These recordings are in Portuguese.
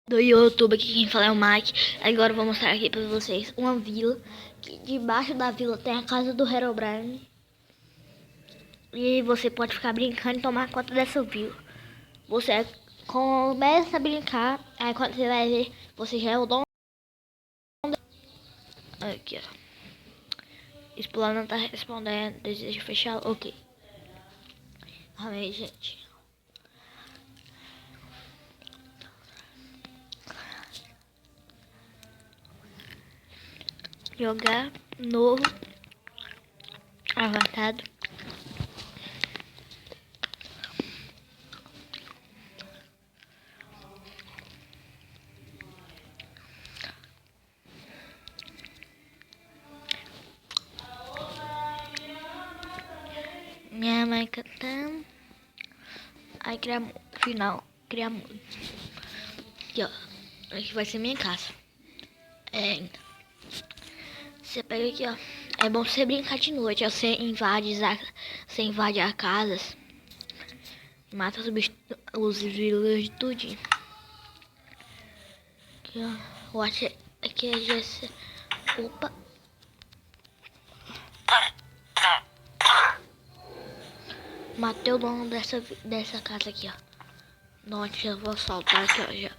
Do YouTube, aqui quem fala é o Mike. Agora eu vou mostrar aqui pra vocês uma vila, que debaixo da vila tem a casa do Herobrine. E você pode ficar brincando e tomar conta dessa vila. Você começa a brincar, aí quando você vai ver, você já é o dono. Aqui, ó. Explorar não tá respondendo, deseja fechar, ok. Amém, gente. Jogar novo, avançado. Minha mãe cantando. Aí criar final, criar mundo. Aqui, ó. Aqui vai ser minha casa. Você pega aqui, ó. É bom você brincar de noite. Ó, você invade as casas. Mata os villagers de tudinho. Aqui, ó. Eu acho que aqui é GC. Opa. Matei o dono dessa casa aqui, ó. Nossa, eu vou soltar aqui, ó. Já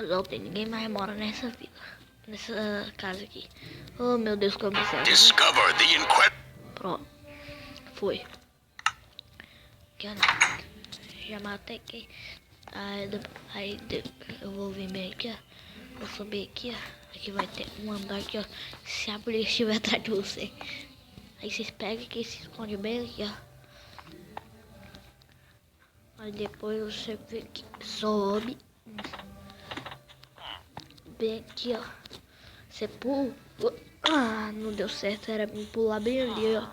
soltei. Ninguém mais mora nessa vila. Nessa casa aqui. Oh, meu Deus, como isso é. Pronto. Foi. Aqui, ó. Já matei aqui. Aí eu vou vir bem aqui, ó. Vou subir aqui, ó. Aqui vai ter um andar aqui, ó. Se a polícia estiver atrás de você. Aí vocês pegam aqui e se esconde bem aqui, ó. Aí depois você vê que sobe. Bem aqui, ó. Você pula. Ah, não deu certo. Era me pular bem ali, ó.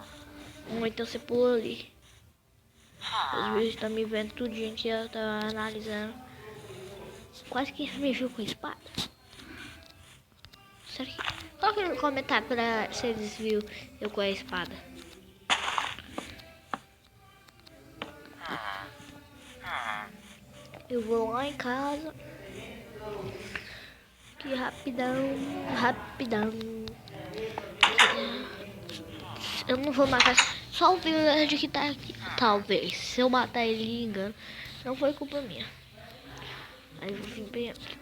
Ou então você pula ali. Os bichos estão me vendo tudinho aqui, ó. Tá analisando. Quase que me viu com espada. Será que... Coloca no comentário pra vocês viu eu com a espada. Eu vou lá em casa. Que rapidão, rapidão. Eu não vou matar só o villager que tá aqui. Talvez, se eu matar ele engano, não foi culpa minha. Aí eu vou vir bem aqui.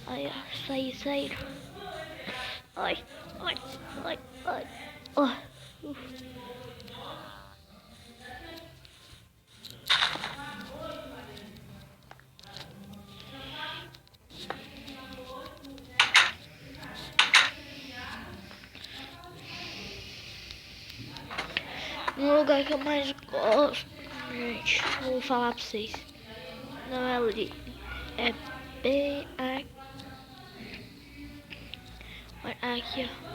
Ai, saí. Ai. Oh. Um lugar que eu mais gosto, gente, vou falar pra vocês. Não é ali, é bem aqui, ó.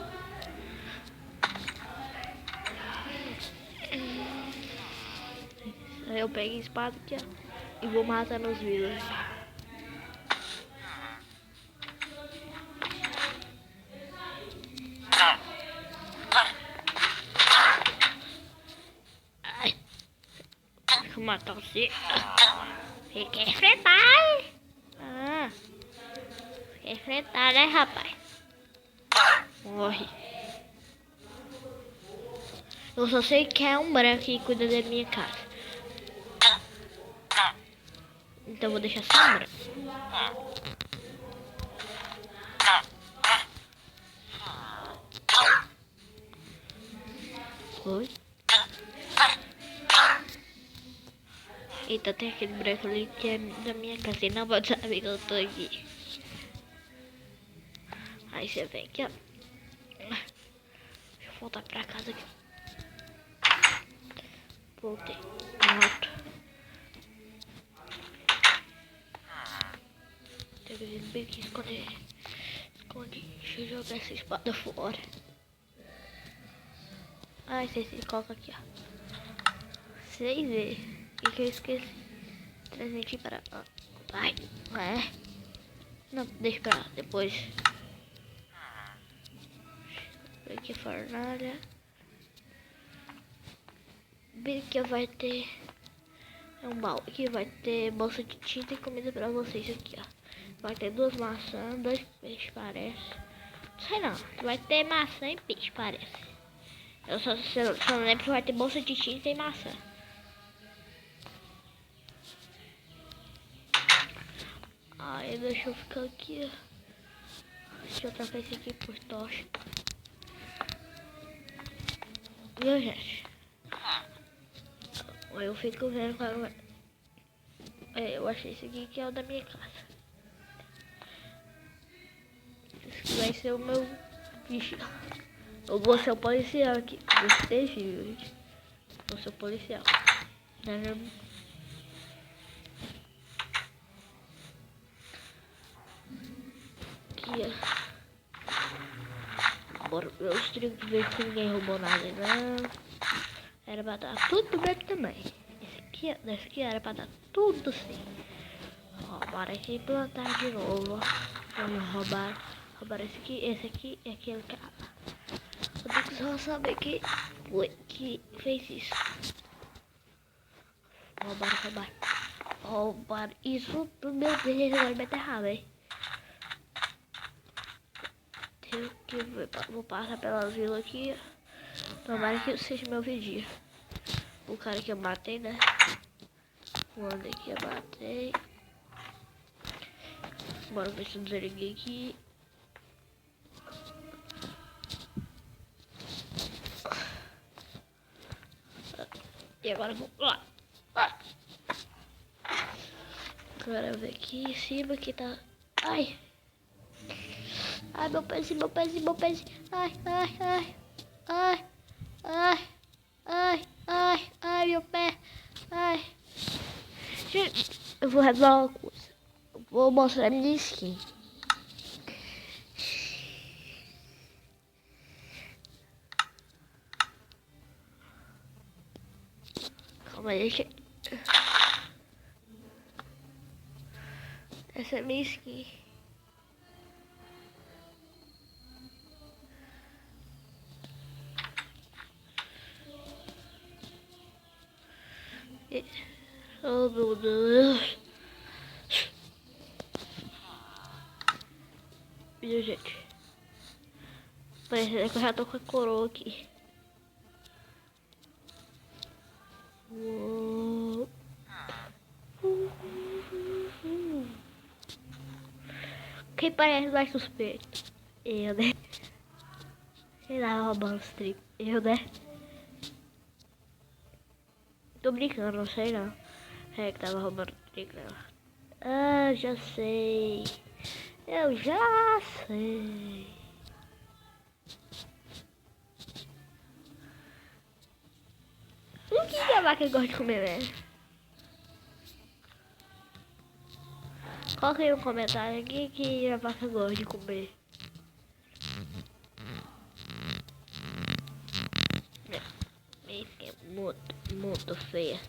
Aí eu pego a espada aqui, ó, e vou matar nos villagers. Ai, vou matar você. Você quer enfrentar? Ah, quer enfrentar, né, rapaz? Morre. Eu só sei que é um branco que cuida da minha casa. Então eu vou deixar só um branco. Foi. Eita, tem aquele branco ali que é da minha casa. Ele não pode saber que eu tô aqui. Aí você vem aqui, ó. Deixa eu voltar pra casa aqui. Voltei. Pronto. Tem que vir bem aqui, esconde. Deixa eu jogar essa espada fora. Ai, você coloca aqui, ó. 6 vezes. O que eu esqueci? Transmitir para... Ai, não, deixa pra lá, depois. Aqui a fornalha. vídeo que vai ter um baú que vai ter bolsa de tinta e comida pra vocês aqui, ó. Vai ter 2 maçãs, 2 peixes, parece. Não sei não, vai ter maçã e peixe, parece. Eu só não lembro que vai ter bolsa de tinta e maçã. Aí deixa eu ficar aqui, ó. Deixa eu trocar esse aqui por tocha. Viu, gente? Aí eu fico vendo qual eu achei esse aqui que é o da minha casa. Esse aqui vai ser o meu bicho. Eu vou ser o policial aqui. Gostei, gente. Vou ser o policial. Aqui, ó. Bora ver os trigos, ver se ninguém roubou nada, não. Era pra dar tudo branco também. Esse aqui era pra dar tudo sim. Roubaram aqui e plantar de novo. Vamos roubar. Roubaram esse aqui e aquele cara. Eu tenho que só saber que foi que fez isso. Roubaram isso tudo. Meu Deus, agora vai ter errado, hein? Tenho que ver. Vou passar pela vila aqui. Tomara que seja meu vigia. O cara que eu matei, né? O homem que eu matei. Bora ver se eu desliguei aqui. E agora vou lá. Agora ver aqui em cima que tá. Ai! Ai, meu pezinho, meu pezinho, meu pezinho. Ai, ai, ai. Ai, ai, ai, ai, ai, meu pé. Ai. Gente, eu vou revelar uma coisa. Eu vou mostrar a minha skin. Calma aí, gente. Essa é a minha skin. Oh, meu Deus. Viu, gente? Parece que eu já tô com a coroa aqui. Uou. Quem parece mais suspeito? Eu, né? Quem tava roubando os trigos? Eu, né? Tô brincando, não sei não. É que tava roubando trigo dela. Ah, já sei. Eu já sei. O que a vaca gosta de comer, velho? Coloca aí no comentário aqui que a vaca gosta de comer. Isso que é muito feia.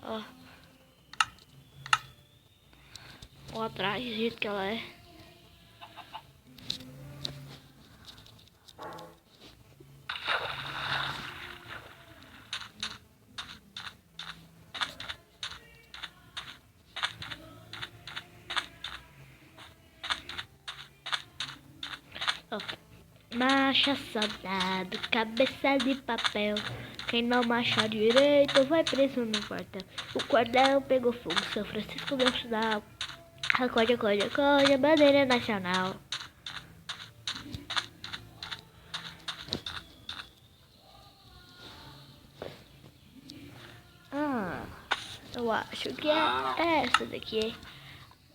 Ó. Ó atrás, do jeito que ela é. Ó. Marcha soldado, cabeça de papel. Quem não marcha direito vai preso no quartel. O quartel pegou fogo, São Francisco deu sinal. Acorde, acorde, acorde, bandeira nacional. Eu acho que é essa daqui.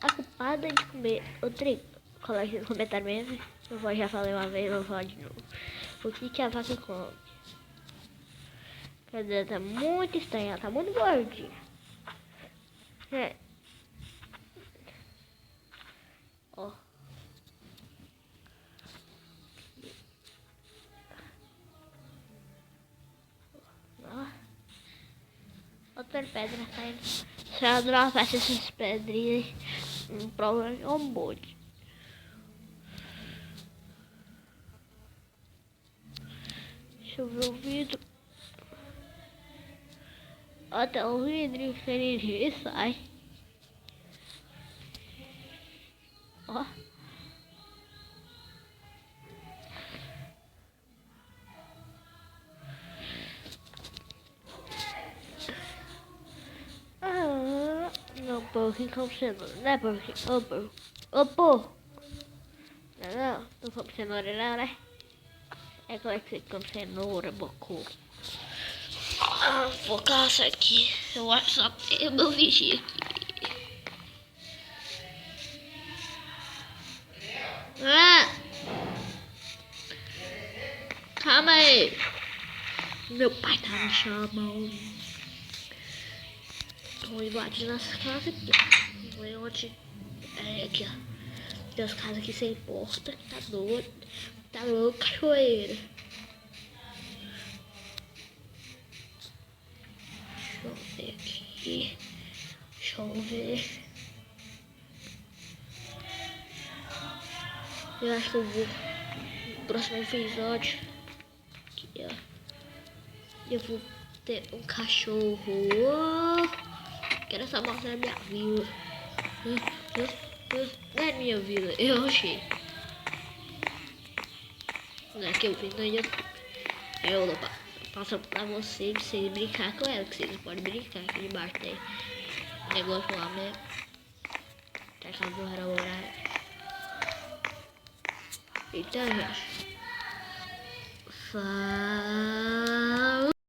A culpada de comer o trigo. Coloque no comentário mesmo. Eu já falei uma vez, vou falar de novo. O que a vaca come? Quer dizer, tá muito estranha, ela tá muito gordinha. É. Ó. Ó. Outra pedra saindo. Se ela não faz essas pedrinhas, um problema é um bode. Deixa eu ver o vidro. Até o vidro que ele sai. Ó. Não, pouquinho como cenoura, né, pouquinho? Ô, pô. Ô, pô. Não como cenoura não, né? É claro que você come cenoura, bocô. Vou caçar aqui. Eu acho só que meu vigia aqui. Calma aí. Meu pai tá me chamando. Vou invadir nossa casa aqui, ó. Vou onde. Aqui, ó. Tem as casas aqui sem porta. Tá doido. Tá louco, cachoeira. Deixa eu ver aqui. Deixa eu ver. Eu acho que eu vou no próximo episódio. Aqui, ó. Eu vou ter um cachorro. Quero só mostrar a minha vila. Não é minha vila, eu achei. Não é que eu vi no YouTube. Eu passo pra vocês brincar com ela, que vocês podem brincar. Aqui embaixo tem negócio lá mesmo. Tá acabando o horário. Então, gente.